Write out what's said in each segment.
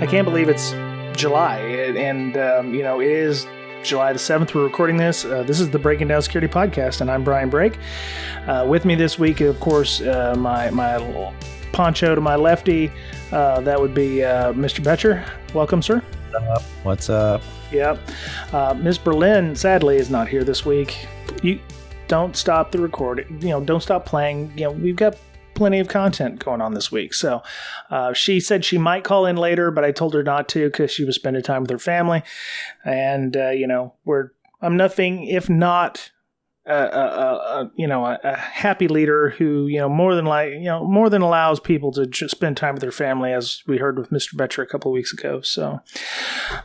I can't believe it's July, and it is July the 7th. We're recording this. This is the Breaking Down Security Podcast, and I'm Brian Brake. With me this week, of course, my little poncho to my lefty, that would be Mr. Betcher. Welcome, sir. What's up? Yep. Ms. Berlin, sadly, is not here this week. You don't stop the recording. Don't stop playing. We've got plenty of content going on this week. So she said she might call in later, but I told her not to because she was spending time with her family. And, I'm nothing if not a happy leader who, more than allows people to just spend time with their family, as we heard with Mr. Betcher a couple of weeks ago. So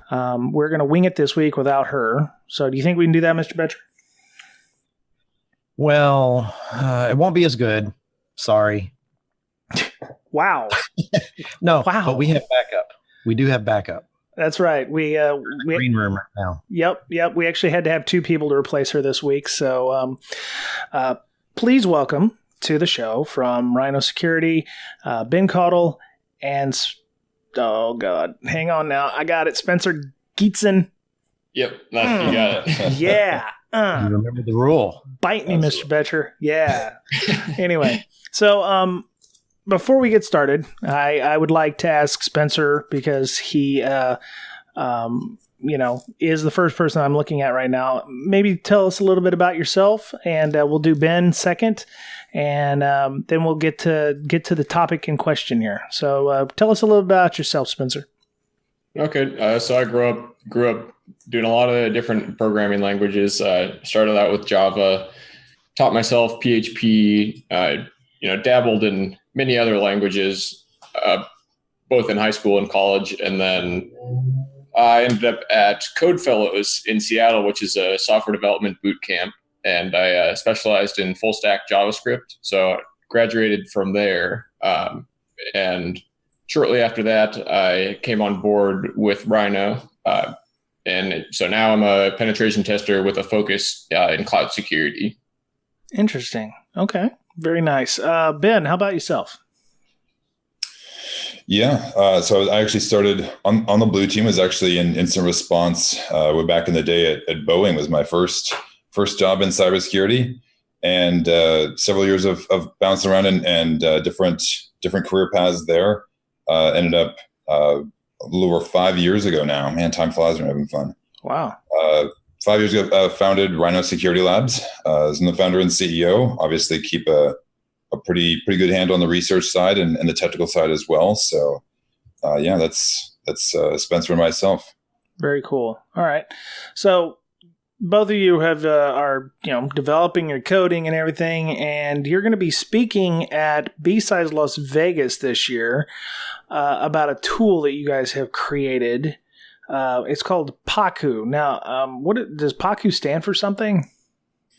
we're going to wing it this week without her. So do you think we can do that, Mr. Betcher? Well, it won't be as good. Sorry. Wow. No, wow. But we have backup. We do have backup. That's right. We green room right now. Yep. We actually had to have two people to replace her this week. So please welcome to the show from Rhino Security, Ben Caudill, and oh god, hang on now, I got it, Spencer Gietzen. Yep, you got it. Yeah. You remember the rule. Bite me, Mr. Betcher. Yeah. Anyway, so before we get started, I would like to ask Spencer, because he, is the first person I'm looking at right now. Maybe tell us a little bit about yourself, and we'll do Ben second, and then we'll get to the topic in question here. So tell us a little about yourself, Spencer. Okay, so I grew up doing a lot of different programming languages. Started out with Java, taught myself PHP, dabbled in many other languages, both in high school and college. And then I ended up at Code Fellows in Seattle, which is a software development boot camp. And I specialized in full stack JavaScript. So I graduated from there. And shortly after that, I came on board with Rhino. So now I'm a penetration tester with a focus in cloud security. Interesting. Okay. Very nice. Ben, how about yourself? Yeah. So I actually started on the blue team. Was actually in incident response way back in the day at Boeing. Was my first job in cybersecurity, and several years of bouncing around and different career paths there. Ended up a little over 5 years ago now. Man, time flies when we're having fun. Wow. 5 years ago, founded Rhino Security Labs. As the founder and CEO, obviously keep a pretty good handle on the research side and the technical side as well. So, that's Spencer and myself. Very cool. All right. So both of you are developing your coding and everything, and you're going to be speaking at Bsides Las Vegas this year about a tool that you guys have created. It's called Pacu. Now, does Pacu stand for something?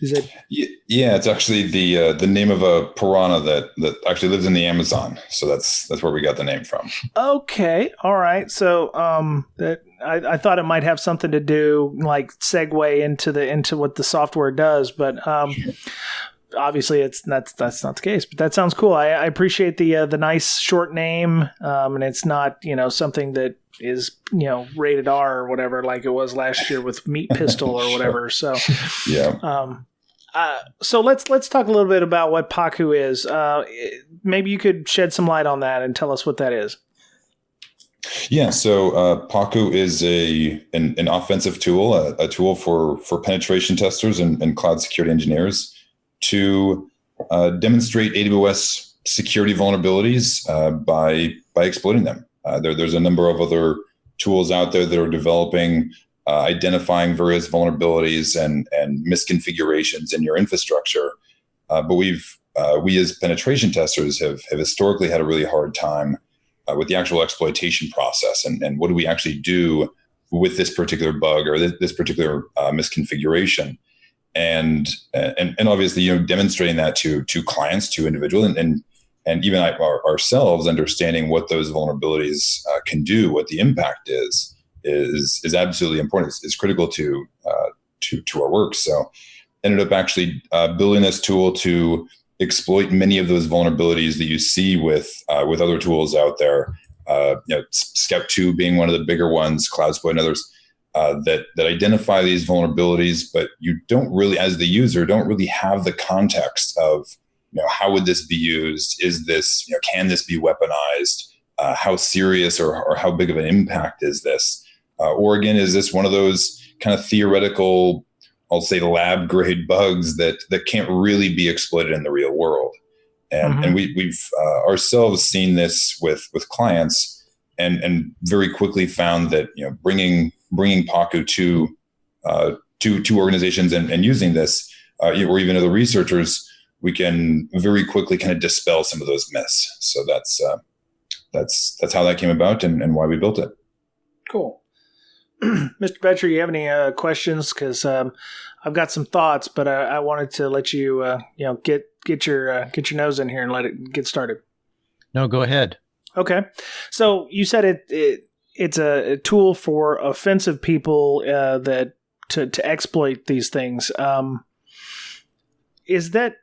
Is it? Yeah, it's actually the name of a piranha that actually lives in the Amazon. So that's where we got the name from. Okay, all right. So I thought it might have something to do, like segue into what the software does, but obviously that's not the case. But that sounds cool. I appreciate the nice short name, and it's not something that is rated R or whatever, like it was last year with Meat Pistol or whatever. So yeah. So let's talk a little bit about what Pacu is. Maybe you could shed some light on that and tell us what that is. Yeah. So Pacu is an offensive tool, a tool for penetration testers and cloud security engineers to demonstrate AWS security vulnerabilities by exploiting them. There's a number of other tools out there that are developing, identifying various vulnerabilities and misconfigurations in your infrastructure. But we as penetration testers have historically had a really hard time with the actual exploitation process. And what do we actually do with this particular bug or this particular misconfiguration? And obviously, demonstrating that to clients, to individuals, and even ourselves, understanding what those vulnerabilities can do, what the impact is absolutely important. It's critical to our work. So, ended up actually building this tool to exploit many of those vulnerabilities that you see with other tools out there, Scout 2 being one of the bigger ones, CloudSploit and others, that identify these vulnerabilities, but you don't really, as the user, don't really have the context of, how would this be used? Is this, can this be weaponized? How serious or how big of an impact is this? Or again, is this one of those kind of theoretical, I'll say lab grade bugs that can't really be exploited in the real world? And we've ourselves seen this with clients, and very quickly found that bringing Pacu to organizations and using this, or even other researchers, we can very quickly kind of dispel some of those myths. So that's how that came about and why we built it. Cool. Mr. Betcher, you have any questions? Because I've got some thoughts, but I wanted to let you get your nose in here and let it get started. No, go ahead. Okay. So you said it's a tool for offensive people that to exploit these things. Is that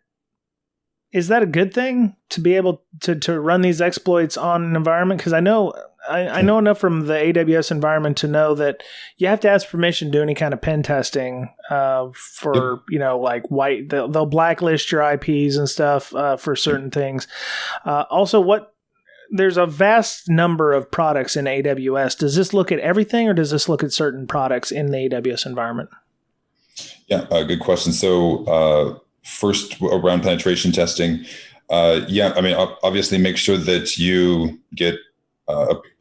a good thing to be able to run these exploits on an environment? Because I know enough from the AWS environment to know that you have to ask permission to do any kind of pen testing for, like they'll blacklist your IPs and stuff for certain things. Also, there's a vast number of products in AWS. Does this look at everything, or does this look at certain products in the AWS environment? Yeah, good question. So first, around penetration testing, obviously make sure that you get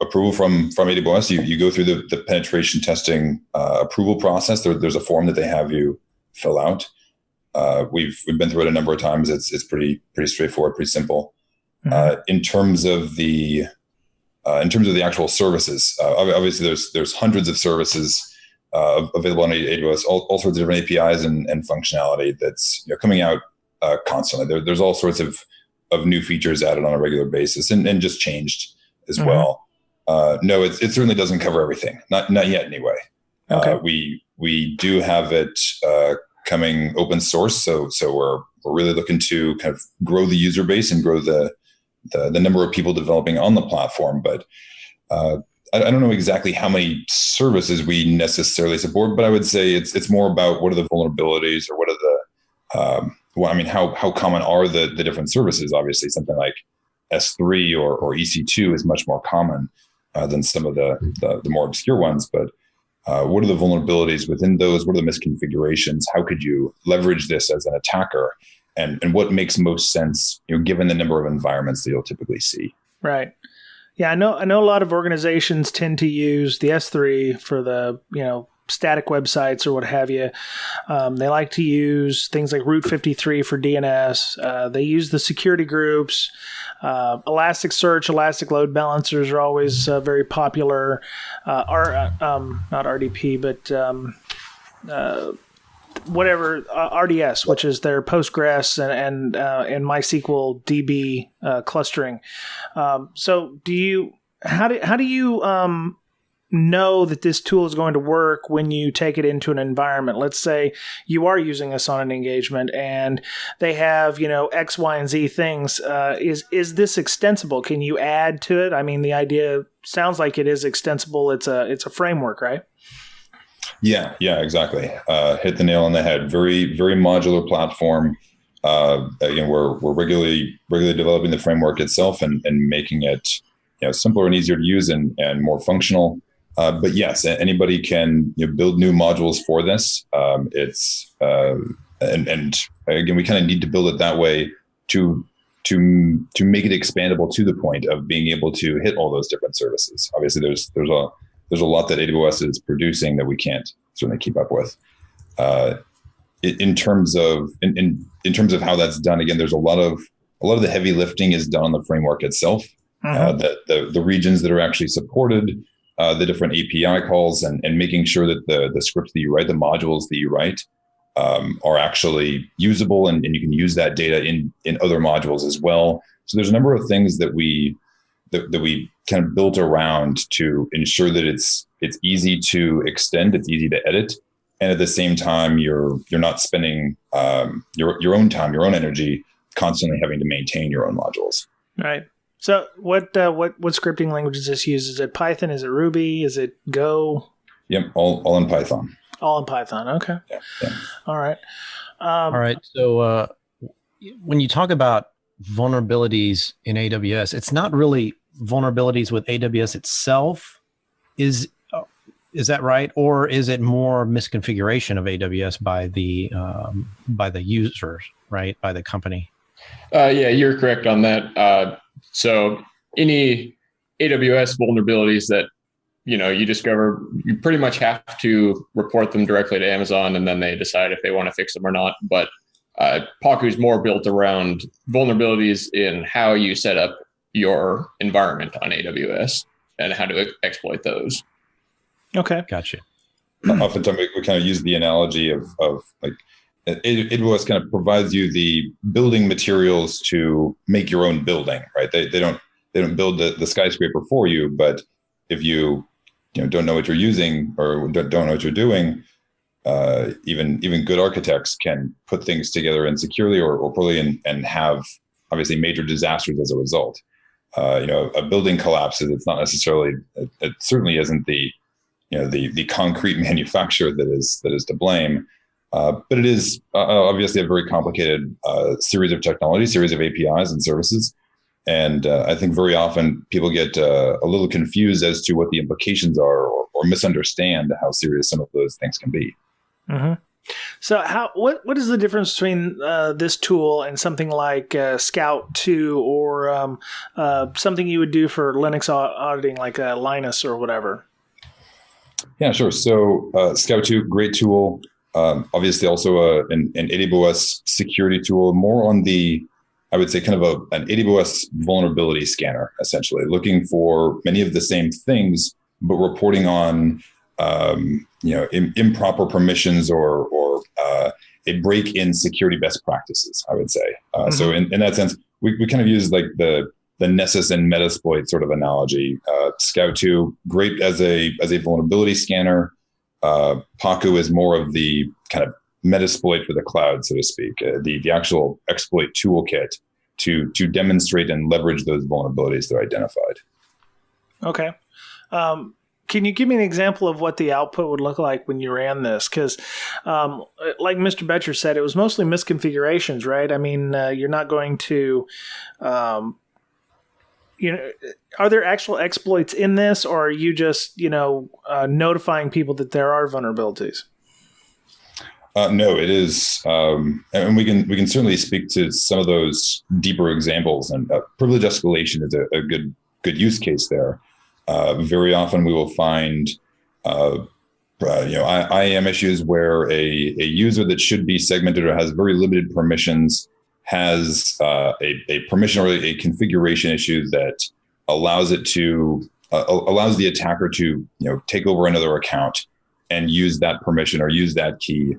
approval from AWS. You go through the penetration testing approval process. There's a form that they have you fill out. We've been through it a number of times. It's pretty straightforward, pretty simple. In terms of the actual services, obviously there's hundreds of services available on AWS, all sorts of different APIs and functionality that's coming out constantly. There's all sorts of new features added on a regular basis and just changed as well. No, it certainly doesn't cover everything. Not yet anyway. Okay. We do have it coming open source, so we're really looking to kind of grow the user base and grow the number of people developing on the platform. But I don't know exactly how many services we necessarily support, but I would say it's more about what are the vulnerabilities, or what are the how common are the different services. Obviously, something like S3 or EC2 is much more common than some of the more obscure ones. But what are the vulnerabilities within those? What are the misconfigurations? How could you leverage this as an attacker? And what makes most sense, given the number of environments that you'll typically see. Right. Yeah, I know a lot of organizations tend to use the S3 for the, static websites or what have you. They like to use things like Route 53 for DNS. They use the security groups. Elasticsearch, Elastic Load Balancers are always very popular. Not RDP, but RDS, which is their Postgres and MySQL DB clustering. So how do you know that this tool is going to work when you take it into an environment? Let's say you are using this on an engagement and they have, X, Y, and Z things. Is this extensible? Can you add to it? I mean, the idea sounds like it is extensible. It's a framework, right? Yeah, exactly. Hit the nail on the head. Very, very modular platform. Again, we're regularly developing the framework itself and making it simpler and easier to use and more functional. But yes, anybody can build new modules for this. And again, we kind of need to build it that way to make it expandable to the point of being able to hit all those different services. Obviously, there's a lot that AWS is producing that we can't certainly keep up with. In terms of how that's done, again, there's a lot of the heavy lifting is done on the framework itself. The regions that are actually supported, the different API calls, and making sure that the scripts that you write, the modules that you write, are actually usable, and you can use that data in other modules as well. So there's a number of things that we kind of built around to ensure that it's easy to extend, it's easy to edit, and at the same time you're not spending your own time, your own energy, constantly having to maintain your own modules. Right. So what scripting language does this use? Is it Python? Is it Ruby? Is it Go? Yep, all in Python. All in Python. Okay. Yeah. All right. All right. So when you talk about vulnerabilities in AWS, it's not really vulnerabilities with AWS itself. Is that right, or is it more misconfiguration of AWS by the users, right, by the company? Yeah, you're correct on that. So any AWS vulnerabilities that you discover, you pretty much have to report them directly to Amazon, and then they decide if they want to fix them or not. But Pacu is more built around vulnerabilities in how you set up your environment on AWS and how to exploit those. Okay, gotcha. Oftentimes we kind of use the analogy of like AWS kind of provides you the building materials to make your own building, right? They don't build the skyscraper for you, but if you don't know what you're using or don't know what you're doing, even good architects can put things together insecurely or poorly and have obviously major disasters as a result. A building collapses. It's not necessarily. It certainly isn't the concrete manufacturer that is to blame. But it is obviously a very complicated series of technologies, series of APIs and services. And I think very often people get a little confused as to what the implications are or misunderstand how serious some of those things can be. Mm-hmm. So what is the difference between this tool and something like Scout 2 or something you would do for Linux auditing like Lynis or whatever? Yeah, sure. So Scout 2, great tool. Obviously also an AWS security tool, more on the, I would say, kind of an AWS vulnerability scanner, essentially, looking for many of the same things, but reporting on improper permissions or a break in security best practices, I would say. So in that sense, we kind of use like the Nessus and Metasploit sort of analogy. Scout 2, great as a vulnerability scanner. Pacu is more of the kind of Metasploit for the cloud, so to speak, the actual exploit toolkit to demonstrate and leverage those vulnerabilities that are identified. Okay. Can you give me an example of what the output would look like when you ran this? Because like Mr. Betcher said, it was mostly misconfigurations, right? I mean, you're not going to, are there actual exploits in this, or are you just, notifying people that there are vulnerabilities? No, it is, and we can certainly speak to some of those deeper examples. And privilege escalation is a good use case there. Very often we will find, IAM issues where a user that should be segmented or has very limited permissions has a permission or a configuration issue that allows it to allows the attacker to take over another account and use that permission or use that key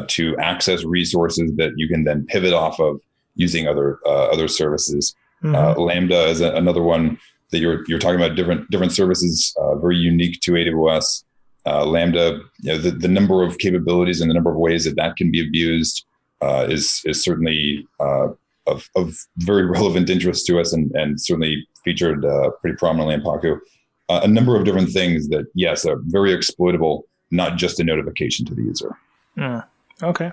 to access resources that you can then pivot off of using other services. Mm-hmm. Lambda is another one that you're talking about, different services, very unique to AWS. Lambda, the number of capabilities and the number of ways that can be abused is certainly of very relevant interest to us and certainly featured pretty prominently in Pacu. A number of different things that, yes, are very exploitable, not just a notification to the user. Okay.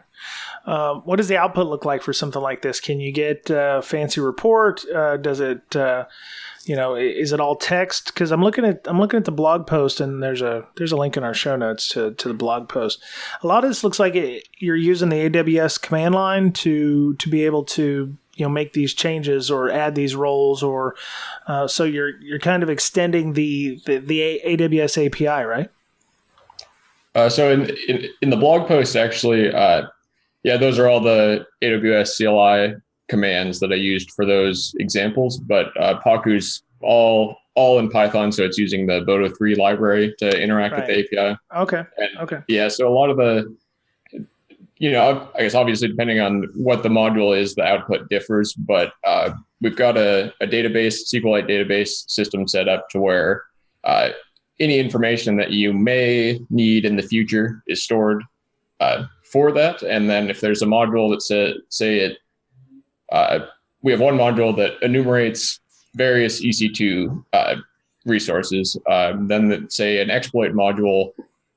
What does the output look like for something like this? Can you get a fancy report? Does it, is it all text? Because I'm looking at the blog post, and there's a link in our show notes to the blog post. A lot of this looks like you're using the AWS command line to be able to make these changes or add these roles, or so you're kind of extending the AWS API, right? So in the blog post, actually, those are all the AWS CLI commands that I used for those examples. But Pacu's all in Python, so it's using the Boto 3 library to interact with the API. Okay. Yeah, so a lot of the, I guess obviously depending on what the module is, the output differs. But we've got a database, SQLite database system set up to where any information that you may need in the future is stored for that. And then if there's a module that we have one module that enumerates various EC2 resources. Then say an exploit module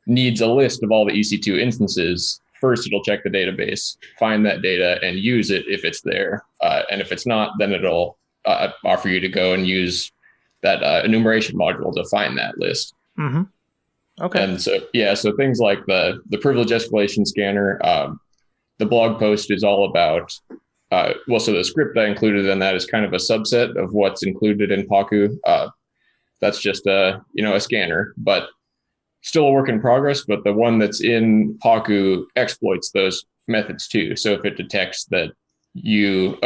needs a list of all the EC2 instances. First, it'll check the database, find that data, and use it if it's there. And if it's not, then it'll offer you to go and use that enumeration module to find that list. Mm-hmm. Okay. And so things like the privilege escalation scanner, the blog post is all about, so the script I included in that is kind of a subset of what's included in Pacu. That's just a scanner, but still a work in progress. But the one that's in Pacu exploits those methods too. So if it detects that your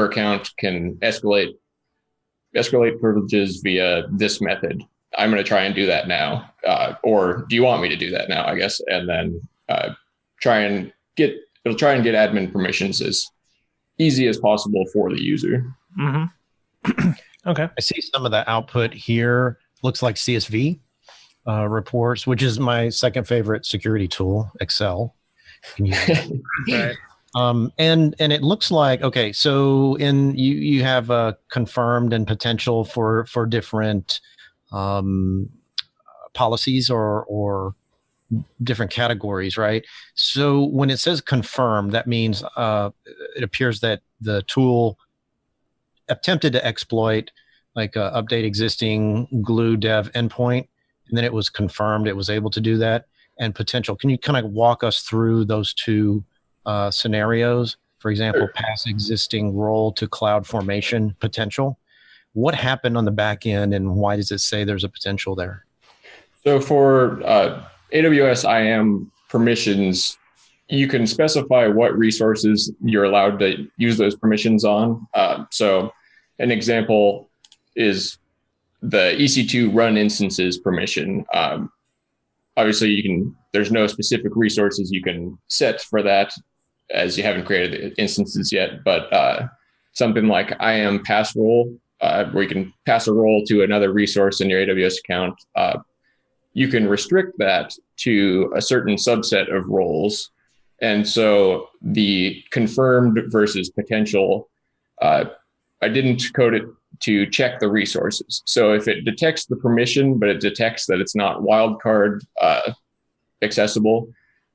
account can escalate privileges via this method, I'm going to try and do that now. Or do you want me to do that now, I guess? And then it'll try and get admin permissions as easy as possible for the user. Mm-hmm. Okay. I see some of the output here. Looks like CSV reports, which is my second favorite security tool, Excel. Can you Right. And it looks like, okay, so you have confirmed and potential for different policies or different categories, right? So when it says confirm, that means it appears that the tool attempted to exploit like update existing glue dev endpoint, and then it was confirmed it was able to do that. And potential, can you kind of walk us through those two scenarios? For example, pass existing role to cloud formation potential. What happened on the back end, and why does it say there's a potential there? So for AWS IAM permissions, you can specify what resources you're allowed to use those permissions on. So an example is the EC2 run instances permission. Obviously, there's no specific resources you can set for that, as you haven't created the instances yet. But something like IAM pass role, where you can pass a role to another resource in your AWS account, you can restrict that to a certain subset of roles. And so the confirmed versus potential, I didn't code it to check the resources. So if it detects the permission, but it detects that it's not wildcard accessible,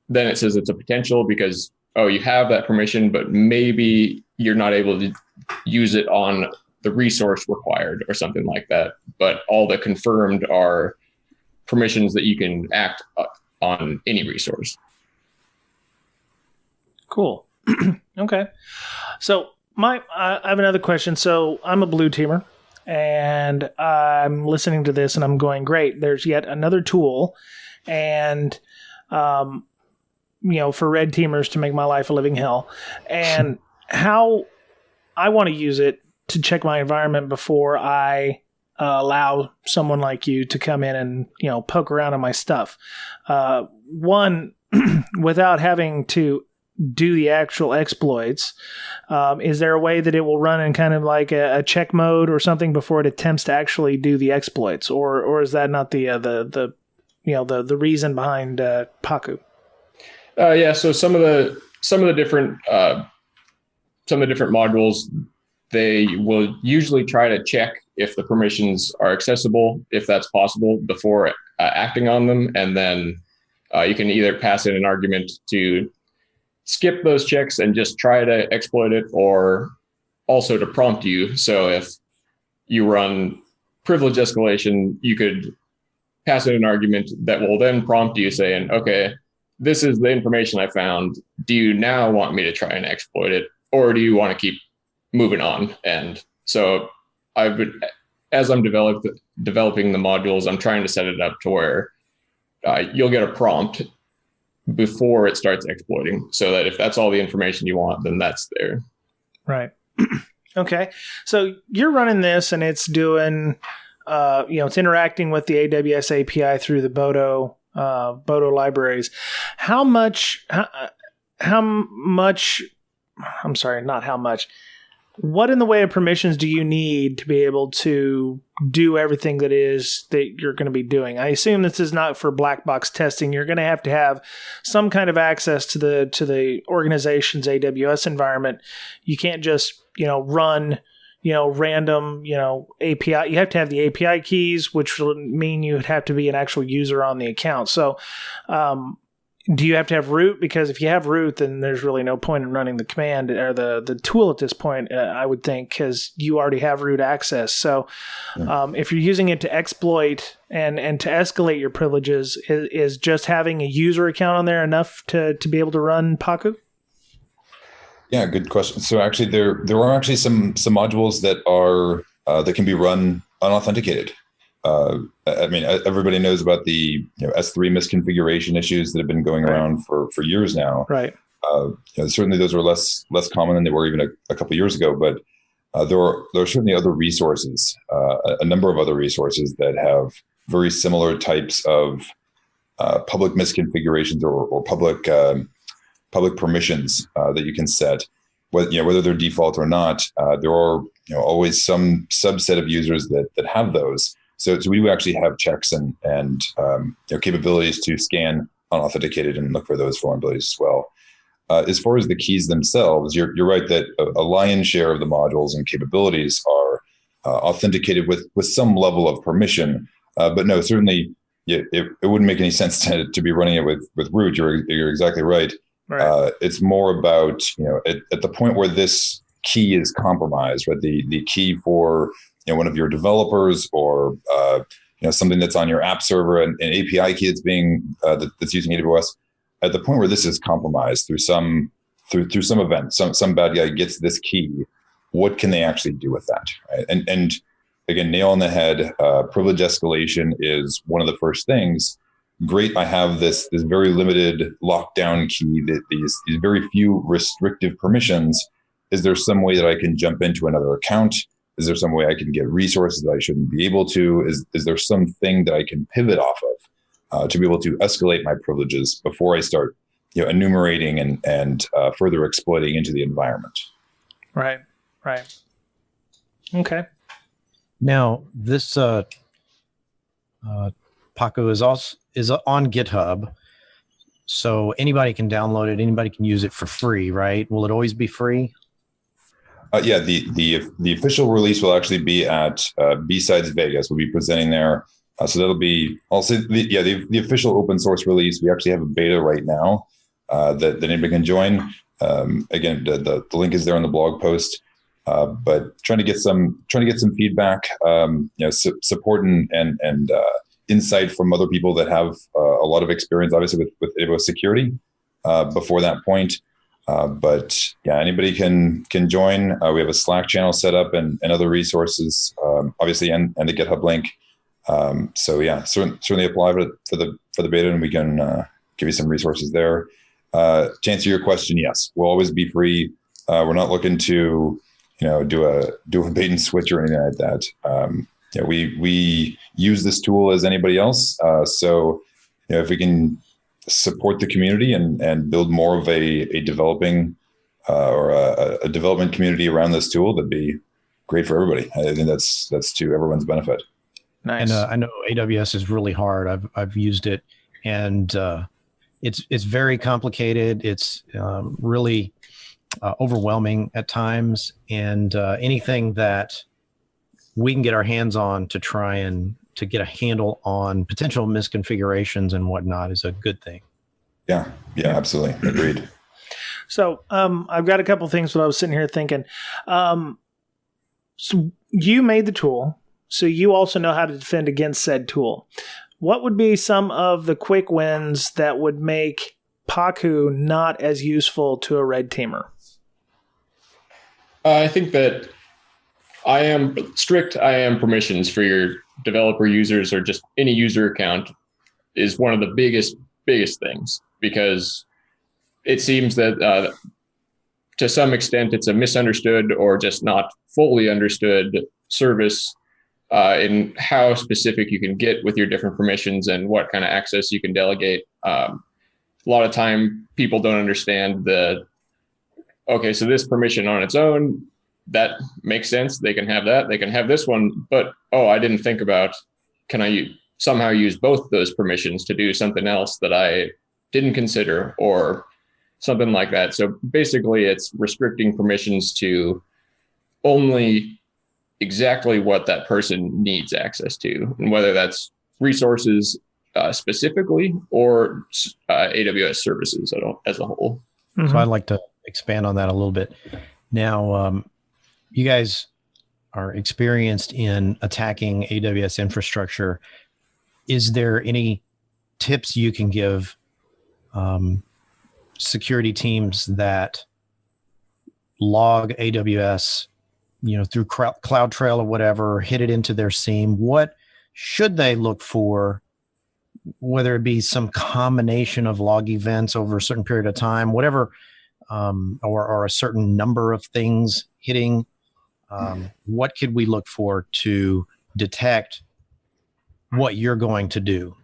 then it says it's a potential because, you have that permission, but maybe you're not able to use it on the resource required or something like that. But all the confirmed are permissions that you can act on any resource. Cool. Okay. So I have another question. So I'm a blue teamer and I'm listening to this and I'm going, great, there's yet another tool. And, for red teamers to make my life a living hell. And how I want to use it to check my environment before I allow someone like you to come in and, poke around on my stuff. One, without having to do the actual exploits, is there a way that it will run in kind of like a check mode or something before it attempts to actually do the exploits, or is that not the reason behind Pacu? So some of the different modules, they will usually try to check if the permissions are accessible, if that's possible, before acting on them, and then you can either pass in an argument to skip those checks and just try to exploit it, or also to prompt you. So if you run privilege escalation, you could pass in an argument that will then prompt you saying, okay, this is the information I found. Do you now want me to try and exploit it, or do you want to keep moving on? And so as I'm developing the modules, I'm trying to set it up to where you'll get a prompt before it starts exploiting, so that if that's all the information you want, then that's there. Right. Okay. So you're running this and it's doing, it's interacting with the AWS API through the Bodo libraries. What in the way of permissions do you need to be able to do everything that you're going to be doing? I assume this is not for black box testing. You're going to have some kind of access to the organization's AWS environment. You can't just, run random, API. You have to have the API keys, which would mean you would have to be an actual user on the account. So, do you have to have root? Because if you have root, then there's really no point in running the command or the tool at this point, I would think, because you already have root access. So if you're using it to exploit and to escalate your privileges, is just having a user account on there enough to be able to run Pacu? Yeah, good question. So actually, there are actually some modules that are that can be run unauthenticated. I mean, everybody knows about the S3 misconfiguration issues that have been going around for years now. Right. Certainly, those are less common than they were even a couple of years ago. But there are certainly other resources, a number of other resources that have very similar types of public misconfigurations or public permissions that you can set. Whether they're default or not, there are always some subset of users that have those. So we do actually have checks and capabilities to scan unauthenticated and look for those vulnerabilities as well. As far as the keys themselves, you're right that a lion's share of the modules and capabilities are authenticated with some level of permission. But no, certainly it wouldn't make any sense to be running it with root. You're exactly right. Right. It's more about at the point where this key is compromised, right? The key for one of your developers or something that's on your app server, an API key that's that's using AWS. At the point where this is compromised through some event, some bad guy gets this key, what can they actually do with that? Right? And again, nail on the head. Privilege escalation is one of the first things. Great, I have this very limited lockdown key, that these very few restrictive permissions. Is there some way that I can jump into another account? Is there some way I can get resources that I shouldn't be able to? Is there something that I can pivot off of to be able to escalate my privileges before I start enumerating and further exploiting into the environment? Right. Okay. Now, this Pacu is on GitHub, so anybody can download it. Anybody can use it for free, right? Will it always be free? Yeah, the official release will actually be at Bsides Vegas. We'll be presenting there. So that'll be also the official open source release. We actually have a beta right now that anybody can join. Again, the link is there on the blog post. But trying to get some feedback, support and insight from other people that have a lot of experience, obviously with AWS security before that point. But yeah, anybody can join. We have a Slack channel set up and other resources, obviously, and the GitHub link. So yeah, certainly apply for the beta, and we can give you some resources there. To answer your question, yes, we'll always be free. We're not looking to do a bait and switch or anything like that. We use this tool as anybody else. So if we can support the community and build more of a developing or a development community around this tool, that'd be great for everybody. I think that's to everyone's benefit. Nice. And I know AWS is really hard. I've used it, and it's very complicated. It's really overwhelming at times, and anything that we can get our hands on to try and to get a handle on potential misconfigurations and whatnot is a good thing. Yeah, absolutely. Agreed. So I've got a couple things that I was sitting here thinking. So you made the tool, so you also know how to defend against said tool. What would be some of the quick wins that would make Pacu not as useful to a red teamer? I think that IAM permissions for your developer users or just any user account is one of the biggest things, because it seems that to some extent it's a misunderstood or just not fully understood service in how specific you can get with your different permissions and what kind of access you can delegate. A lot of time people don't understand so this permission on its own, that makes sense. They can have that. They can have this one. But, I didn't think about, can I somehow use both those permissions to do something else that I didn't consider or something like that? So basically it's restricting permissions to only exactly what that person needs access to, and whether that's resources specifically or AWS services as a whole. Mm-hmm. So I'd like to expand on that a little bit. Now, you guys are experienced in attacking AWS infrastructure. Is there any tips you can give security teams that log AWS, through CloudTrail or whatever, hit it into their SIEM? What should they look for, whether it be some combination of log events over a certain period of time, whatever, or a certain number of things hitting? What could we look for to detect what you're going to do?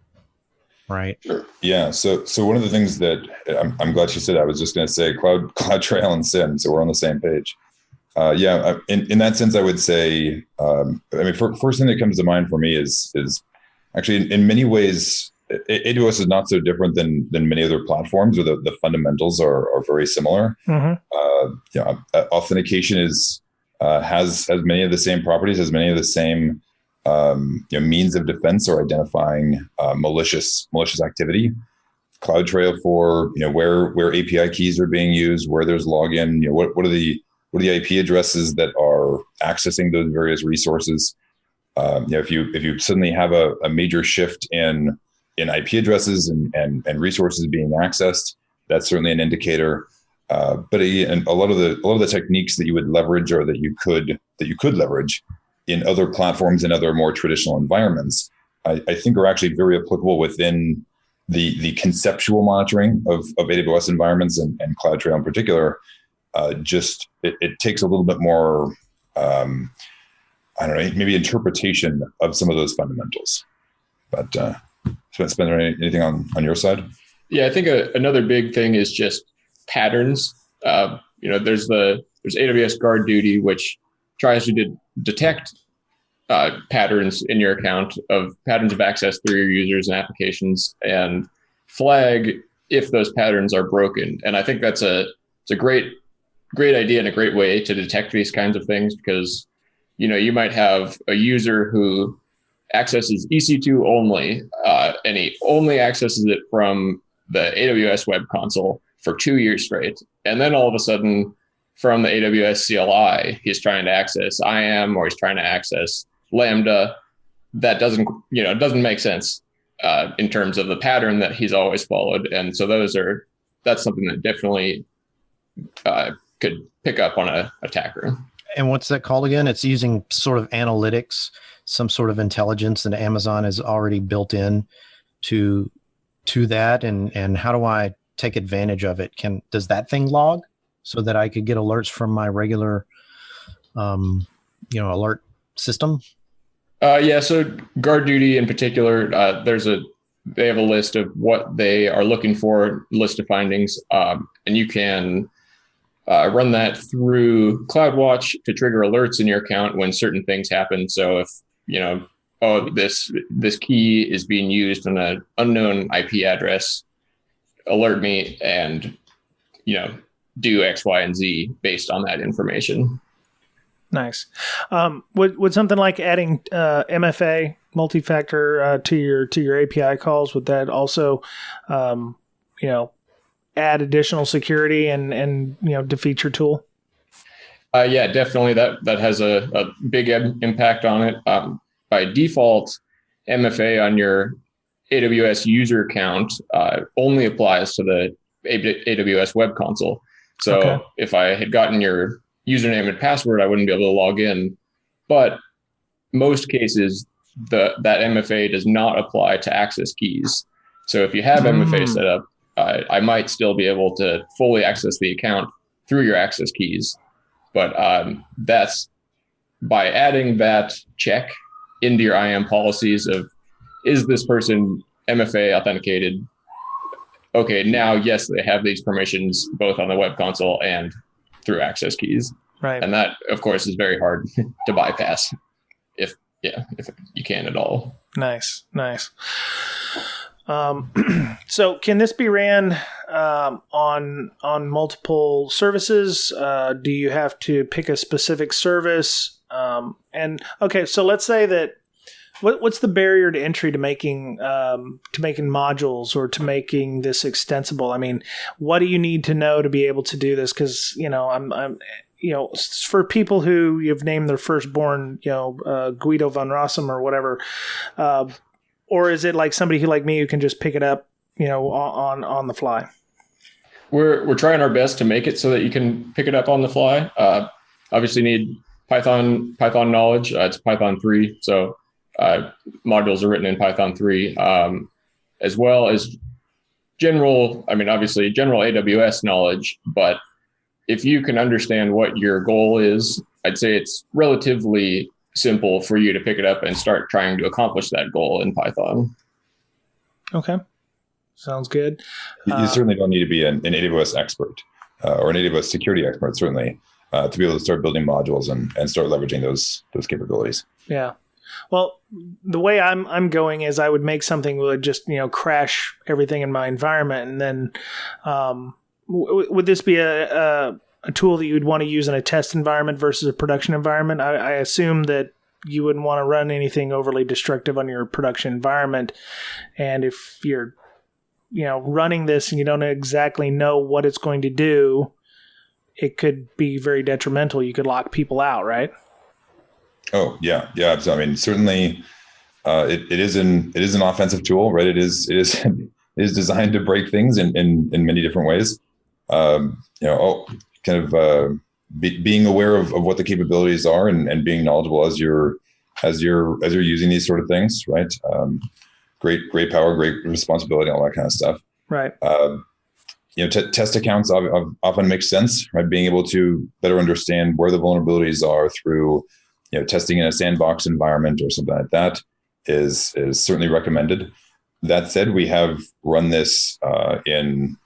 Right. Sure. Yeah. So one of the things that I'm glad you said, I was just going to say CloudTrail and SIEM. So we're on the same page. In that sense, I would say, first thing that comes to mind for me is actually in many ways, AWS is not so different than many other platforms, or the fundamentals are very similar. Mm-hmm. Authentication has many of the same properties, has many of the same means of defense or identifying malicious activity. CloudTrail for where API keys are being used, where there's login. What are the IP addresses that are accessing those various resources? If you suddenly have a major shift in IP addresses and resources being accessed, that's certainly an indicator. But again, a lot of the techniques that you would leverage, or that you could leverage in other platforms and other more traditional environments, I think are actually very applicable within the conceptual monitoring of AWS environments and CloudTrail in particular. It takes a little bit more, maybe interpretation of some of those fundamentals. But Spencer, anything on your side? Yeah, I think another big thing is just patterns. There's AWS Guard Duty, which tries to detect patterns in your account, of patterns of access through your users and applications, and flag if those patterns are broken. And I think it's a great idea and a great way to detect these kinds of things, because you might have a user who accesses EC2 only, and he only accesses it from the AWS web console for 2 years straight. And then all of a sudden, from the AWS CLI, he's trying to access IAM, or he's trying to access Lambda. That doesn't make sense in terms of the pattern that he's always followed. And so that's something that definitely could pick up on an attacker. And what's that called again? It's using sort of analytics, some sort of intelligence that Amazon has already built in to that. And how do I take advantage of it? Does that thing log so that I could get alerts from my regular, alert system? So Guard Duty in particular, they have a list of what they are looking for, list of findings, and you can run that through CloudWatch to trigger alerts in your account when certain things happen. So if this key is being used on an unknown IP address, alert me and do X, Y, and Z based on that information. Nice. Would something like adding MFA, multi-factor, to your API calls, would that also add additional security and defeat your tool? Yeah, definitely. That has a big impact on it. By default, MFA on your AWS user account only applies to the AWS web console. So If I had gotten your username and password, I wouldn't be able to log in. But most cases, that MFA does not apply to access keys. So if you have MFA set up, I might still be able to fully access the account through your access keys. But that's by adding that check into your IAM policies of, is this person MFA authenticated? Okay, now, yes, they have these permissions both on the web console and through access keys. Right. And that, of course, is very hard to bypass if you can at all. Nice. So can this be ran on multiple services? Do you have to pick a specific service? And okay, so let's say that what's the barrier to entry to making modules or to making this extensible? I mean, what do you need to know to be able to do this? Because I'm for people who you've named their firstborn, Guido von Rossum or whatever, or is it like somebody who like me who can just pick it up, on the fly? We're trying our best to make it so that you can pick it up on the fly. Obviously, need Python knowledge. It's Python 3, so modules are written in Python 3, as well as general AWS knowledge. But if you can understand what your goal is, I'd say it's relatively simple for you to pick it up and start trying to accomplish that goal in Python. Okay. Sounds good. You certainly don't need to be an AWS expert or an AWS security expert, certainly, to be able to start building modules and start leveraging those capabilities. Yeah. Well, the way I'm going is I would make something that would just, crash everything in my environment. And then would this be a tool that you would want to use in a test environment versus a production environment? I assume that you wouldn't want to run anything overly destructive on your production environment. And if you're running this and you don't exactly know what it's going to do, it could be very detrimental. You could lock people out, right? Oh, yeah. So, I mean, certainly it is an offensive tool, right? It is designed to break things in many different ways. Being aware of what the capabilities are and being knowledgeable as you're using these sort of things, right? Great power, great responsibility, all that kind of stuff. Right. Test accounts often make sense, right? Being able to better understand where the vulnerabilities are through, testing in a sandbox environment or something like that is certainly recommended. That said, we have run this in,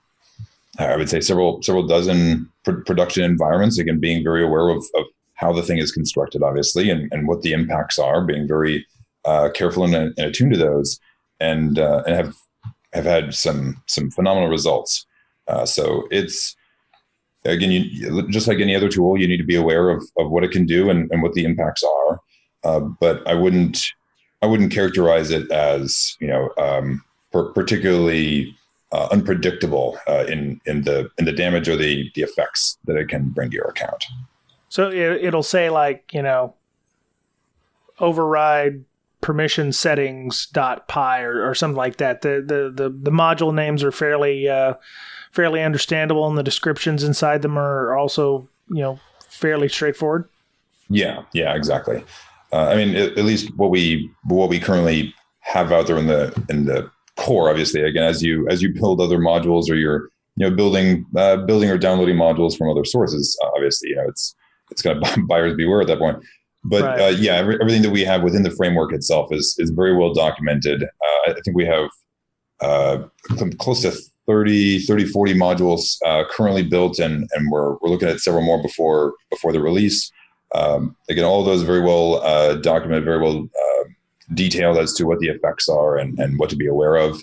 I would say, several dozen production environments. Again, being very aware of how the thing is constructed, obviously, and what the impacts are, being very careful and attuned to those. And have had some phenomenal results. So it's, again, just like any other tool, you need to be aware of what it can do and what the impacts are. But I wouldn't characterize it as particularly unpredictable in the damage or the effects that it can bring to your account. So it'll say override permission settings.py or something like that. The module names are fairly understandable, and the descriptions inside them are also fairly straightforward. Yeah, exactly. At least what we currently have out there in the core. Obviously, again, as you build other modules or you're building or downloading modules from other sources, obviously it's kind of buyers beware at that point. But right. Everything that we have within the framework itself is very well documented. I think we have close to 30, 40 modules currently built, and we're looking at several more before the release. Again, all of those very well documented, very well detailed as to what the effects are and what to be aware of,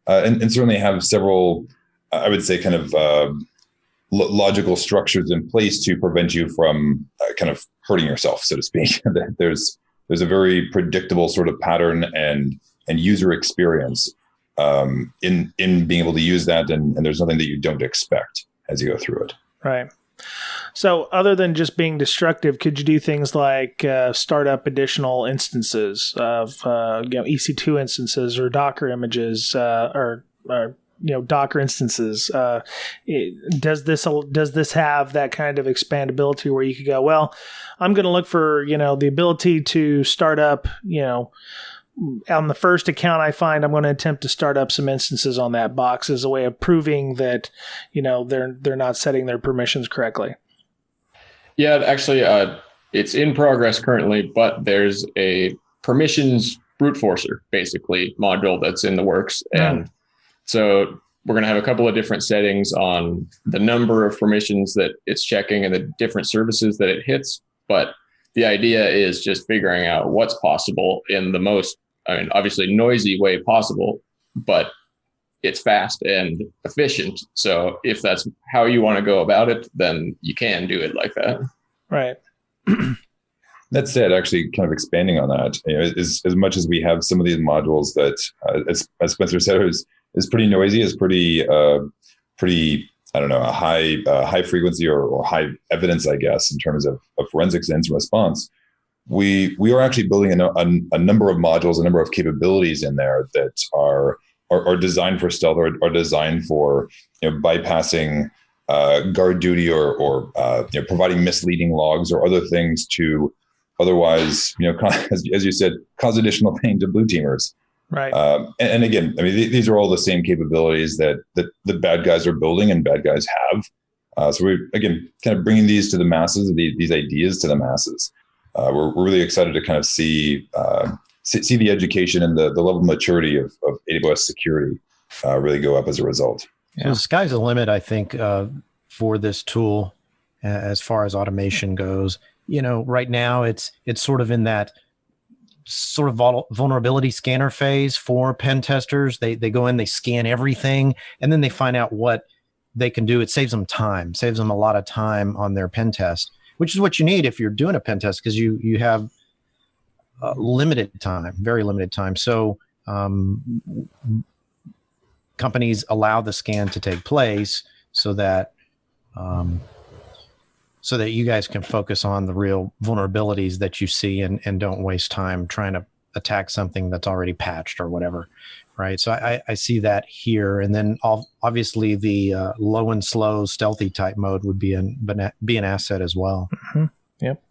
and certainly have several, I would say, kind of logical structures in place to prevent you from kind of hurting yourself, so to speak. There's a very predictable sort of pattern and user experience in being able to use that, and there's nothing that you don't expect as you go through it. Right. So other than just being destructive, could you do things like start up additional instances of EC2 instances or Docker images or Docker instances? Does this have that kind of expandability where you could go, well, I'm going to look for the ability to start up on the first account I find, I'm going to attempt to start up some instances on that box as a way of proving that they're not setting their permissions correctly. Yeah, actually, it's in progress currently, but there's a permissions brute forcer, basically, module that's in the works. And so we're going to have a couple of different settings on the number of permissions that it's checking and the different services that it hits. But the idea is just figuring out what's possible in the most, obviously noisy way possible, but it's fast and efficient. So if that's how you want to go about it, then you can do it like that. Right. That said, actually kind of expanding on that, as much as we have some of these modules that, as Spencer said, is pretty noisy, is pretty, I don't know, a high frequency or high evidence, I guess, in terms of forensics and incident response. We are actually building a number of modules, a number of capabilities in there that are designed for stealth, or are designed for bypassing guard duty or providing misleading logs or other things to otherwise, as you said, cause additional pain to blue teamers. Right. And again, I mean, these are all the same capabilities that the bad guys are building and bad guys have. So we're, again, kind of bringing these to the masses, these ideas to the masses. We're really excited to kind of see the education and the level of maturity of AWS security really go up as a result. Yeah. So the sky's the limit, I think, for this tool as far as automation goes. Right now it's sort of in that sort of vulnerability scanner phase for pen testers. They go in, they scan everything, and then they find out what they can do. It saves them a lot of time on their pen test, which is what you need if you're doing a pen test, because you have limited time, very limited time. So companies allow the scan to take place so that you guys can focus on the real vulnerabilities that you see and don't waste time trying to attack something that's already patched or whatever, right? So I see that here. And then obviously the low and slow stealthy type mode would be an asset as well. Mm-hmm. Yep.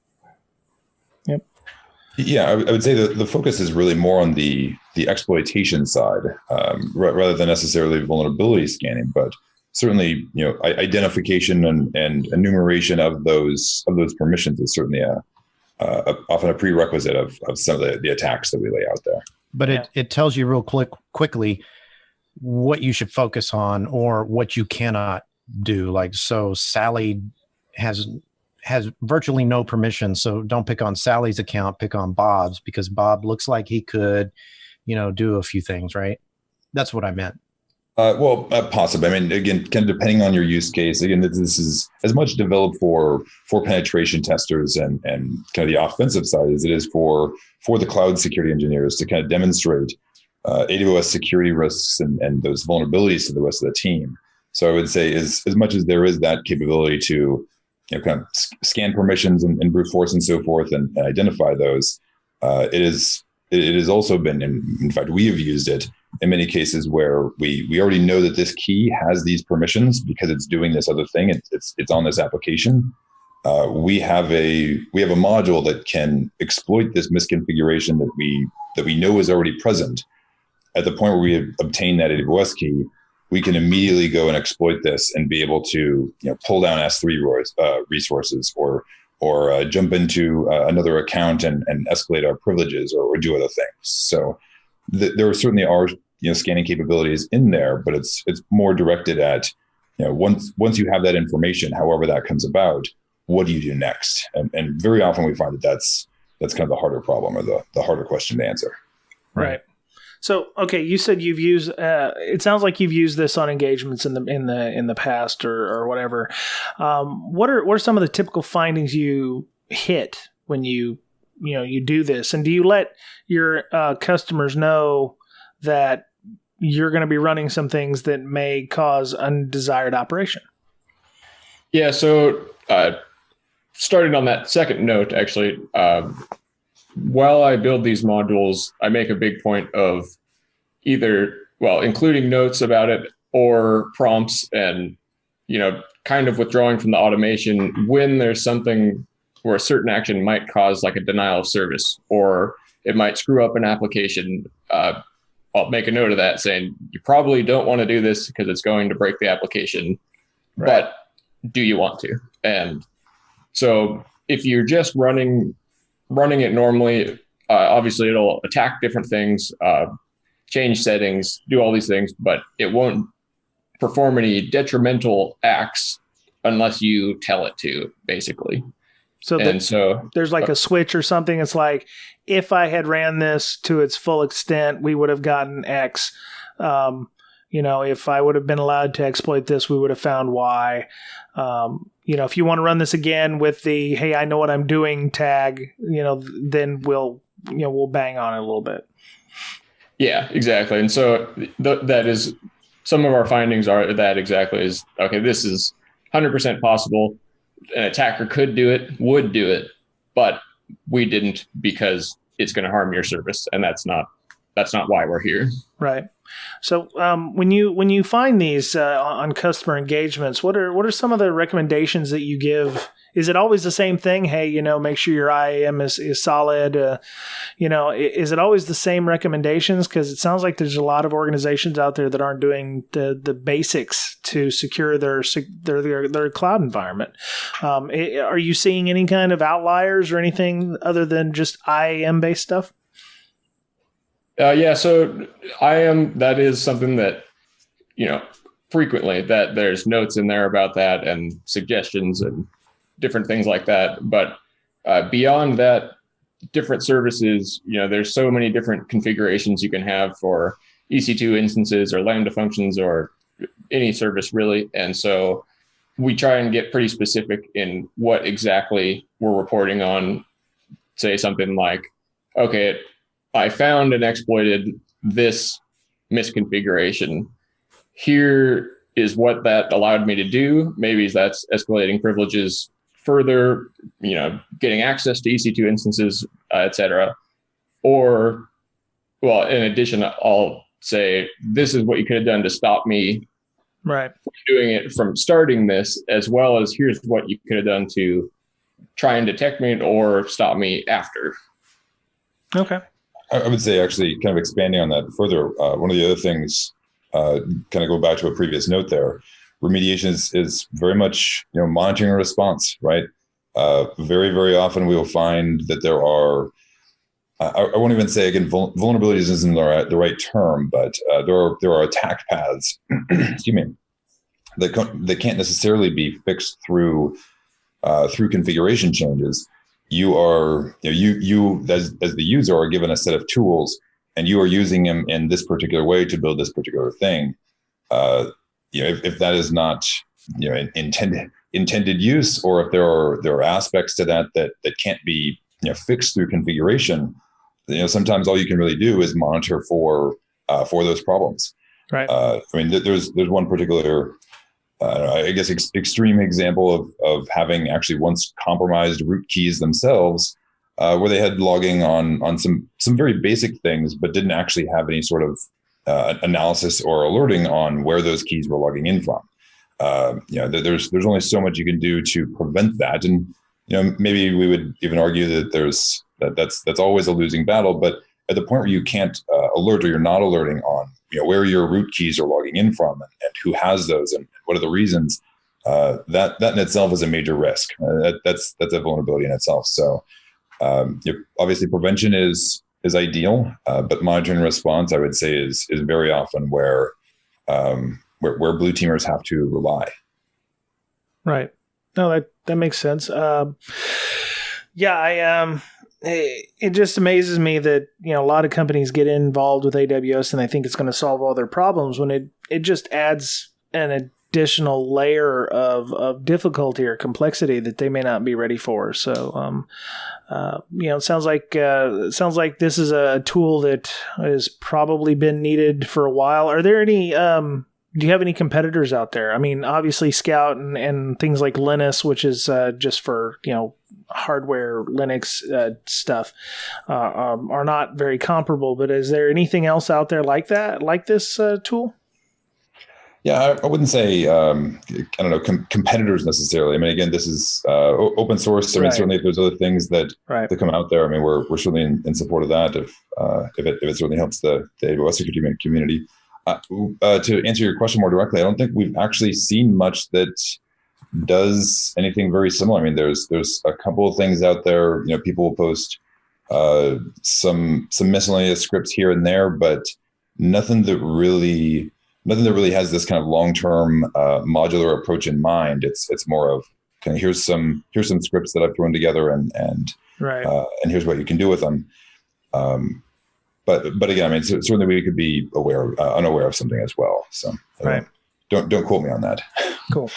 Yeah, I would say that the focus is really more on the exploitation side rather than necessarily vulnerability scanning, but certainly, identification and enumeration of those permissions is certainly often a prerequisite of some of the attacks that we lay out there. But it tells you real quickly what you should focus on or what you cannot do. Like, so Sally has virtually no permission, so don't pick on Sally's account, pick on Bob's, because Bob looks like he could, do a few things, right? That's what I meant. Possibly. I mean, again, kind of depending on your use case. Again, this is as much developed for penetration testers and kind of the offensive side as it is for the cloud security engineers to kind of demonstrate AWS security risks and those vulnerabilities to the rest of the team. So I would say, as much as there is that capability to kind of scan permissions and brute force and so forth and identify those, it has also been, in fact, we have used it in many cases where we already know that this key has these permissions because it's doing this other thing. It's on this application. We have a module that can exploit this misconfiguration that we know is already present. At the point where we have obtained that AWS key, we can immediately go and exploit this and be able to pull down S3 resources or jump into another account and escalate our privileges or do other things. So there certainly are scanning capabilities in there, but it's more directed at once you have that information, however that comes about, what do you do next? And very often we find that's kind of the harder problem or the harder question to answer. Right. So, okay, you said you've used. It sounds like you've used this on engagements in the past or whatever. What are some of the typical findings you hit when you do this, and do you let your customers know that you're going to be running some things that may cause undesired operation? Yeah. So, starting on that second note, actually. While I build these modules, I make a big point of including notes about it or prompts and, kind of withdrawing from the automation when there's something where a certain action might cause like a denial of service, or it might screw up an application. I'll make a note of that saying, you probably don't want to do this because it's going to break the application, right. But do you want to? And so if you're just running it normally, obviously it'll attack different things, change settings, do all these things, but it won't perform any detrimental acts unless you tell it to, basically. So there's like a switch or something. It's like, if I had ran this to its full extent, we would have gotten X. if I would have been allowed to exploit this, we would have found why. If you want to run this again with the, hey, I know what I'm doing tag, then we'll bang on it a little bit. Yeah, exactly. And so that is, some of our findings are that exactly is, okay, this is 100% possible. An attacker could do it, would do it, but we didn't because it's going to harm your service. And that's not why we're here. Right. So when you find these on customer engagements, what are some of the recommendations that you give? Is it always the same thing? Hey, make sure your IAM is solid. Is it always the same recommendations? Because it sounds like there's a lot of organizations out there that aren't doing the basics to secure their cloud environment. Are you seeing any kind of outliers or anything other than just IAM based stuff? So that is something that, frequently that there's notes in there about that and suggestions and different things like that. But beyond that, different services, there's so many different configurations you can have for EC2 instances or Lambda functions or any service really. And so we try and get pretty specific in what exactly we're reporting on. Say something like, okay, I found and exploited this misconfiguration. Here is what that allowed me to do. Maybe that's escalating privileges further, getting access to EC2 instances, et cetera. Or, well, in addition, I'll say, this is what you could have done to stop me from doing it, from starting this, as well as here's what you could have done to try and detect me or stop me after. Okay. I would say, actually, kind of expanding on that further, one of the other things, kind of go back to a previous note there, remediation is very much, monitoring a response, right? Very, very often we will find that there are, I won't even say, again, vulnerabilities isn't the right term, but there are attack paths, excuse me, that can't necessarily be fixed through configuration changes. You are, you as the user are given a set of tools, and you are using them in this particular way to build this particular thing. If that is not, intended use, or if there are aspects to that can't be, fixed through configuration, sometimes all you can really do is monitor for those problems. Right. There's one particular, I guess, extreme example of having actually once compromised root keys themselves, where they had logging on some very basic things, but didn't actually have any sort of analysis or alerting on where those keys were logging in from. There's only so much you can do to prevent that, and maybe we would even argue that that's always a losing battle. But at the point where you can't alert, or you're not alerting on where your root keys are logging in from and who has those and what are the reasons, that in itself is a major risk. That's a vulnerability in itself. So obviously prevention is ideal, but monitoring and response, I would say, is very often where blue teamers have to rely. Right. No, that makes sense. It just amazes me that, a lot of companies get involved with AWS and they think it's going to solve all their problems, when it just adds an additional layer of difficulty or complexity that they may not be ready for. So, it sounds like this is a tool that has probably been needed for a while. Are there any, do you have any competitors out there? I mean, obviously Scout and things like Lynis, which is just for, hardware Linux stuff, are not very comparable. But is there anything else out there like that, like this tool? Yeah, I wouldn't say, competitors necessarily. I mean, again, this is open source. I mean, certainly if there's other things that come out there, I mean, we're certainly in support of that if it certainly helps the AWS security community. To answer your question more directly, I don't think we've actually seen much that does anything very similar. I mean, there's a couple of things out there. People will post some miscellaneous scripts here and there, but nothing that really has this kind of long-term modular approach in mind. It's more of kind of here's some scripts that I've thrown together and here's what you can do with them. but again, I mean, certainly we could be unaware of something as well. So right. Don't quote me on that. Cool.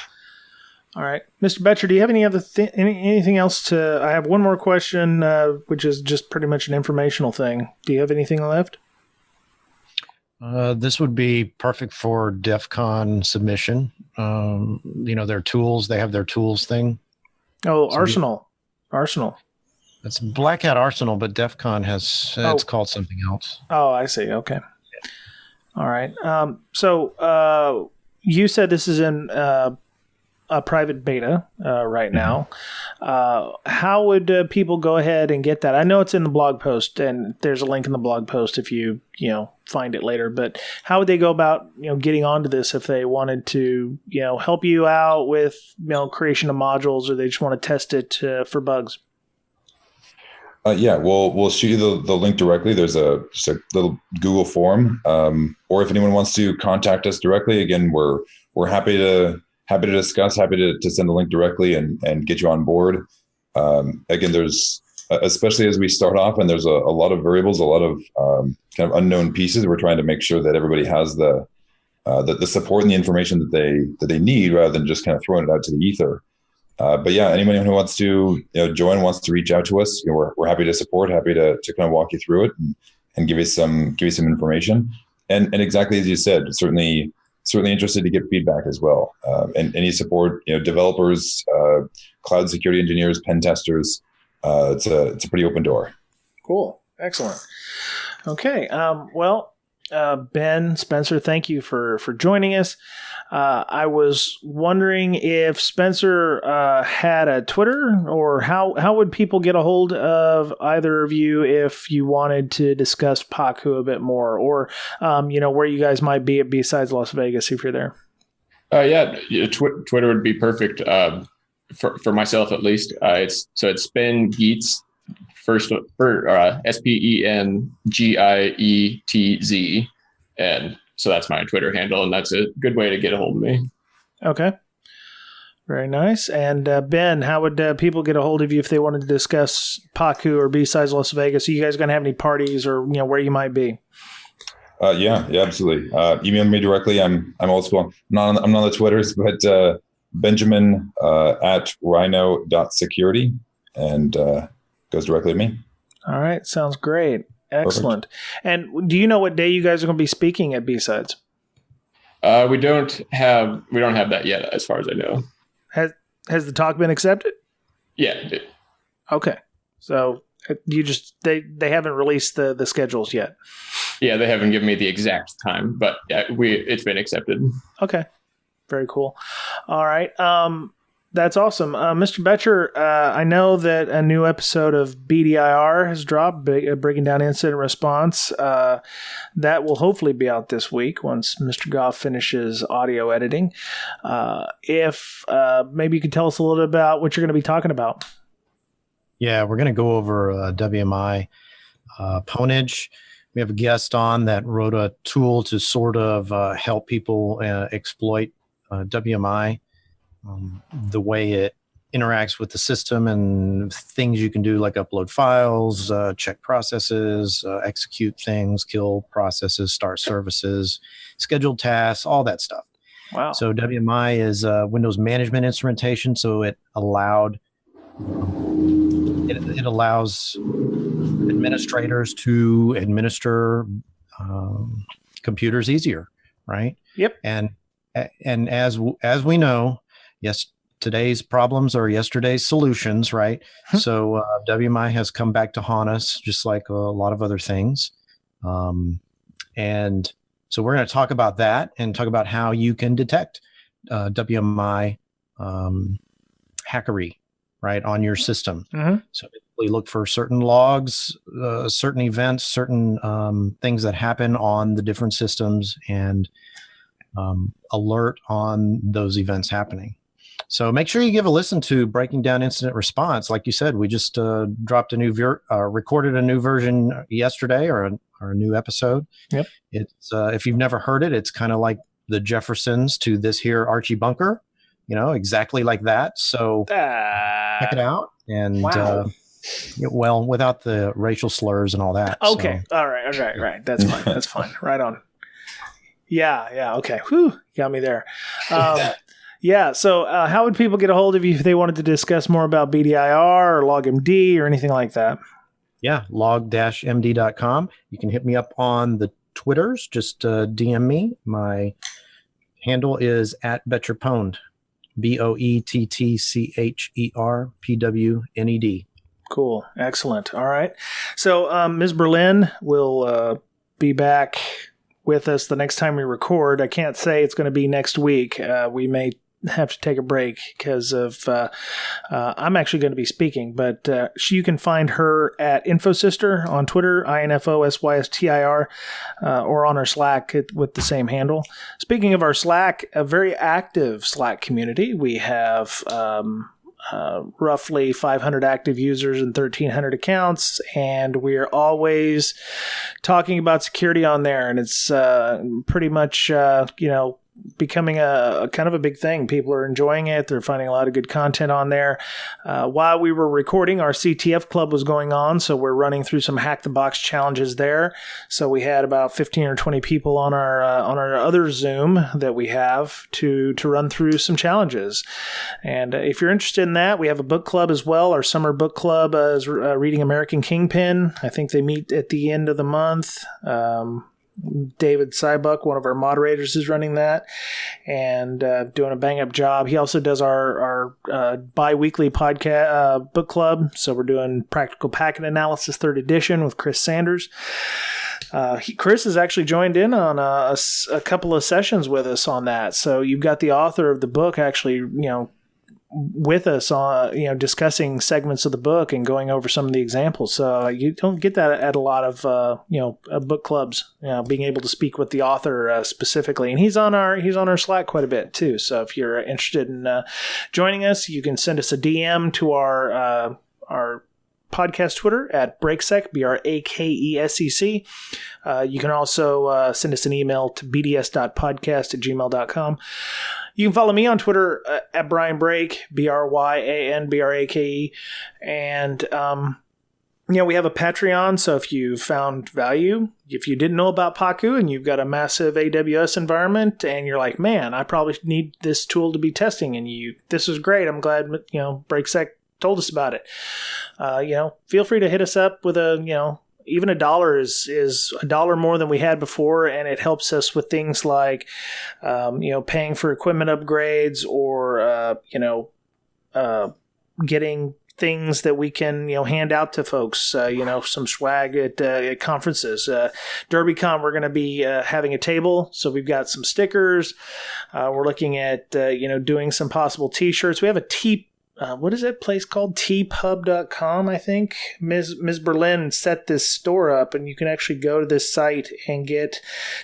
All right, Mr. Betcher, do you have any other anything else to? I have one more question, which is just pretty much an informational thing. Do you have anything left? This would be perfect for DefCon submission. Their tools. They have their tools thing. Oh, Arsenal. It's Black Hat Arsenal, but DefCon it's called something else. Oh, I see. Okay. All right. So you said this is in a private beta right now. How would people go ahead and get that? I know it's in the blog post, and there's a link in the blog post if you find it later. But how would they go about getting onto this if they wanted to help you out with creation of modules, or they just want to test it for bugs? We'll shoot you the link directly. There's just a little Google form, or if anyone wants to contact us directly, again, we're happy to discuss, happy to send the link directly and get you on board. Again, there's, especially as we start off, and there's a lot of variables, a lot of kind of unknown pieces. We're trying to make sure that everybody has the support and the information that they need, rather than just kind of throwing it out to the ether. But yeah, anyone who wants to join, wants to reach out to us, we're happy to support, happy to kind of walk you through it and give you some information. And exactly as you said, certainly interested to get feedback as well. And any support, developers, cloud security engineers, pen testers, it's a pretty open door. Cool. Excellent. Okay. Ben, Spencer, thank you for joining us. I was wondering if Spencer had a Twitter, or how would people get a hold of either of you if you wanted to discuss Pacu a bit more, or where you guys might be at Bsides Las Vegas if you're there. Twitter would be perfect for myself at least. It's Spen Gietzen, first for SPENGIETZ, and so that's my Twitter handle, and that's a good way to get a hold of me. Okay. Very nice. And Ben, how would people get a hold of you if they wanted to discuss Pacu or Bsides Las Vegas? Are you guys going to have any parties, or where you might be? Yeah, absolutely. Email me directly. I'm old school. I'm not on the Twitters, but Benjamin at rhino.security, and goes directly to me. All right, sounds great. Excellent. Perfect. And do you know what day you guys are going to be speaking at Bsides? We don't have that yet, as far as I know. Has the talk been accepted? Yeah, it did. Okay, so you just they haven't released the schedules yet. Yeah, they haven't given me the exact time, but yeah, it's been accepted. Okay, very cool. All right, that's awesome, Mr. Betcher. I know that a new episode of BDIR has dropped, breaking down incident response. That will hopefully be out this week once Mr. Goff finishes audio editing. If maybe you could tell us a little bit about what you're going to be talking about. Yeah, we're going to go over WMI pwnage. We have a guest on that wrote a tool to sort of help people exploit WMI, the way it interacts with the system, and things you can do like upload files, check processes, execute things, kill processes, start services, schedule tasks, all that stuff. Wow. So WMI is Windows management instrumentation. So it allows administrators to administer computers easier, right? Yep. And as we know, yes, today's problems are yesterday's solutions, right? So WMI has come back to haunt us, just like a lot of other things. And so we're going to talk about that and talk about how you can detect WMI hackery, right, on your system. Mm-hmm. So we look for certain logs, certain events, certain things that happen on the different systems, and alert on those events happening. So make sure you give a listen to Breaking Down Incident Response. Like you said, we just dropped a new recorded a new version yesterday, or a new episode. Yep. It's if you've never heard it, it's kind of like the Jeffersons to this here Archie Bunker, exactly like that. So check it out. And wow. Yeah, well, without the racial slurs and all that. Okay. So. All right. That's fine. That's fine. Right on. Yeah. Okay. Whew. Got me there. Yeah. So how would people get a hold of you if they wanted to discuss more about BDIR or LogMD or anything like that? Yeah. log-md.com. You can hit me up on the Twitters. Just DM me. My handle is @BetcherPwned. BOETTCHERPWNED. Cool. Excellent. All right. So Ms. Berlin will be back with us the next time we record. I can't say it's going to be next week. We may have to take a break because of I'm actually going to be speaking, but you can find her at InfoSister on Twitter, INFOSYSTIR, or on our Slack with the same handle. Speaking of our Slack, a very active Slack community. We have roughly 500 active users and 1,300 accounts, and we are always talking about security on there, and it's pretty much, becoming a kind of a big thing. People are enjoying it. They're finding a lot of good content on there. While we were recording, our CTF club was going on, so we're running through some hack the box challenges there. So we had about 15 or 20 people on our other Zoom that we have to run through some challenges. And if you're interested in that, we have a book club as well. Our summer book club is reading American Kingpin. I think they meet at the end of the month. David Sybuck, one of our moderators, is running that and doing a bang-up job. He also does our bi-weekly podcast book club. So we're doing Practical Packet Analysis 3rd edition with Chris Sanders. Chris has actually joined in on a couple of sessions with us on that. So you've got the author of the book actually, with us on, discussing segments of the book and going over some of the examples. So you don't get that at a lot of, book clubs, being able to speak with the author specifically. And he's on our Slack quite a bit too. So if you're interested in joining us, you can send us a DM to our podcast Twitter at Breaksec, BRAKESEC. You can also send us an email to bds.podcast@gmail.com. You can follow me on Twitter at Brian Brake, BRYANBRAKE. And, we have a Patreon. So if you found value, if you didn't know about Pacu and you've got a massive AWS environment and you're like, man, I probably need this tool to be testing, and this is great. I'm glad, Breaksec told us about it. Feel free to hit us up with even $1 is $1 more than we had before, and it helps us with things like, paying for equipment upgrades or, getting things that we can, hand out to folks, some swag at conferences. DerbyCon, we're going to be having a table, so we've got some stickers. We're looking at, doing some possible T-shirts. We have a what is that place called? tpub.com, I think. Ms. Berlin set this store up, and you can actually go to this site and get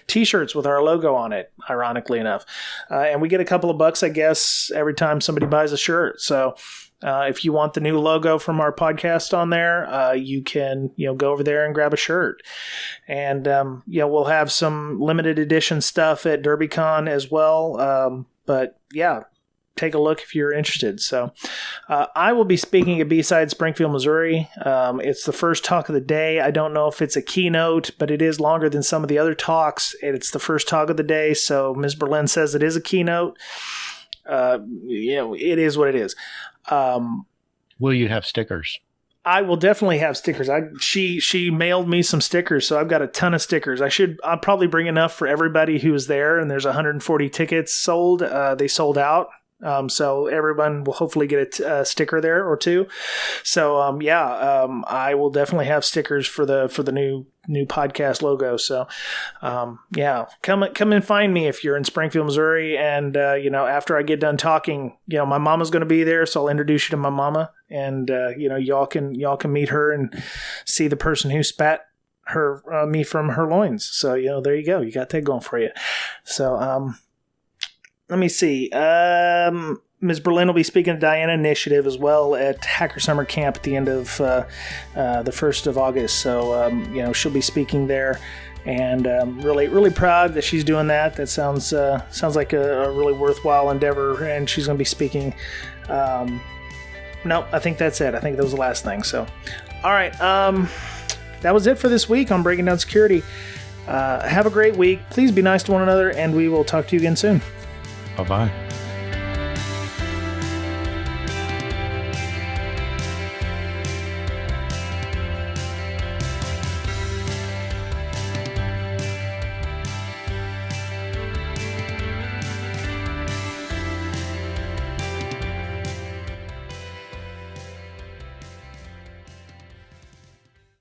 T-shirts with our logo on it, ironically enough. And we get a couple of bucks, I guess, every time somebody buys a shirt. So if you want the new logo from our podcast on there, you can, go over there and grab a shirt. And, we'll have some limited edition stuff at DerbyCon as well. But yeah, take a look if you're interested. So I will be speaking at Bsides Springfield, Missouri. It's the first talk of the day. I don't know if it's a keynote, but it is longer than some of the other talks. And it's the first talk of the day. So Ms. Berlin says it is a keynote. It is what it is. Will you have stickers? I will definitely have stickers. She mailed me some stickers, so I've got a ton of stickers. I'll probably bring enough for everybody who was there, and there's 140 tickets sold. They sold out. So everyone will hopefully get a sticker there or two. So, I will definitely have stickers for the new podcast logo. So, come and find me if you're in Springfield, Missouri. And, after I get done talking, my mama's going to be there. So I'll introduce you to my mama, and, y'all can meet her and see the person who spat me from her loins. So, there you go. You got that going for you. So, let me see. Ms. Berlin will be speaking at Diana Initiative as well at Hacker Summer Camp at the end of the 1st of August. So, she'll be speaking there, and really, really proud that she's doing that. That sounds like a really worthwhile endeavor, and she's going to be speaking no, I think that's it. I think that was the last thing. So, all right. That was it for this week on Breaking Down Security. Have a great week. Please be nice to one another, and we will talk to you again soon. Bye-bye.